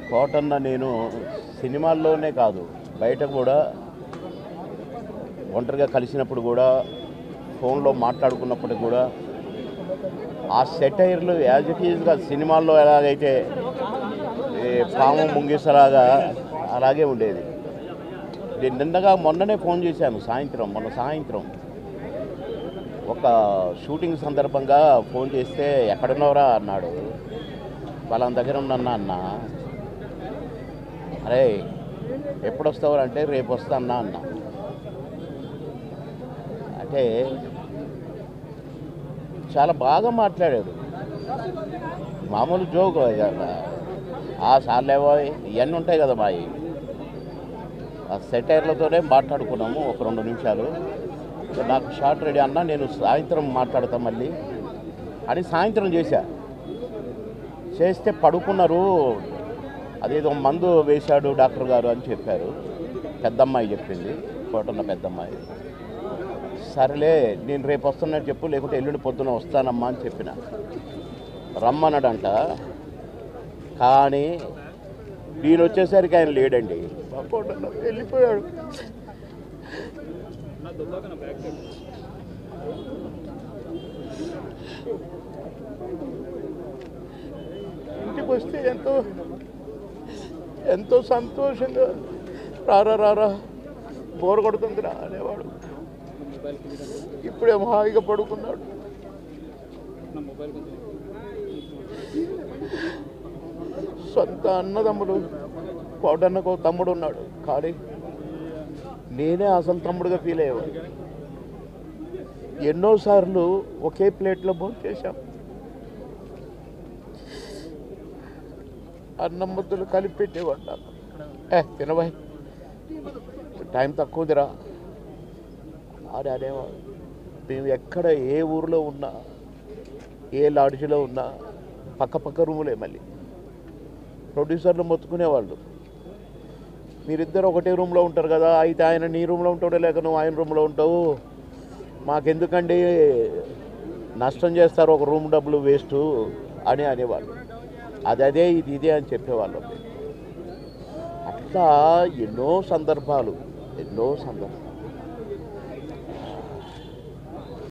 కోటన్న నేను సినిమాల్లోనే కాదు బయట కూడా ఒంటరిగా కలిసినప్పుడు కూడా ఫోన్లో మాట్లాడుకున్నప్పుడు కూడా ఆ సెటైర్లు యాజ్ ఇట్ ఈజ్గా సినిమాల్లో ఎలాగైతే పాము ముంగిసలాగా అలాగే ఉండేది. నేను నిన్నగా మొన్ననే ఫోన్ చేశాను మొన్న సాయంత్రం ఒక షూటింగ్ సందర్భంగా ఫోన్ చేస్తే ఎక్కడున్నావురా అన్నాడు. వాళ్ళ దగ్గర ఉన్నన్నా అన్న. అరే ఎప్పుడు వస్తావు అంటే రేపు వస్తానా అన్న. అంటే చాలా బాగా మాట్లాడాడు. మామూలు జోక్ సార్లేవో ఇవన్నీ ఉంటాయి కదా మావి. ఆ సెటైర్లతోనే మాట్లాడుకున్నాము ఒక 2 నిమిషాలు. నాకు షార్ట్ రెడీ అన్నా, నేను సాయంత్రం మాట్లాడతా మళ్ళీ అని సాయంత్రం చేస్తే పడుకున్నారు. అదేదో మందు వేశాడు డాక్టర్ గారు అని చెప్పారు. పెద్దమ్మాయి చెప్పింది, కోటన్న పెద్దమ్మాయి. సరేలే నేను రేపు వస్తున్నట్టు చెప్పు, లేకుంటే ఎల్లుండి పొద్దున వస్తానమ్మా అని చెప్పిన. రమ్మన్నాడంట. కానీ నేను వచ్చేసరికి ఆయన లేడండి. కోటన్న వెళ్ళిపోయాడు. ఇంటికి వస్తే ఎంతో సంతోషంగా రారా బోర్ కొడుతుందిరా అనేవాడు. ఇప్పుడేమో హాయిగా పడుకున్నాడు. సొంత అన్నదమ్ముడు కోటన్నకు తమ్ముడు ఉన్నాడు, కానీ నేనే అసలు తమ్ముడుగా ఫీల్ అయ్యేవాడు. ఎన్నోసార్లు ఒకే ప్లేట్లో భోజనం చేశాం. అన్నం ముద్దలు కలిపి పెట్టేవాడు నాకు. తినబాయ్ టైం తక్కువదిరా అని అనేవాడు. మేము ఎక్కడ ఏ ఊరిలో ఉన్నా, ఏ లాడ్జిలో ఉన్నా పక్క రూములే. మళ్ళీ ప్రొడ్యూసర్లు మొత్తుకునేవాళ్ళు, మీరిద్దరు ఒకటే రూమ్లో ఉంటారు కదా, అయితే ఆయన నీ రూమ్లో ఉంటాడో లేక నువ్వు ఆయన రూమ్లో ఉంటావు, మాకెందుకండి నష్టం చేస్తారు, ఒక రూమ్ డబ్బులు వేస్ట్ అని అనేవాళ్ళు. అదే ఇదే అని చెప్పేవాళ్ళం. అట్లా ఎన్నో సందర్భాలు.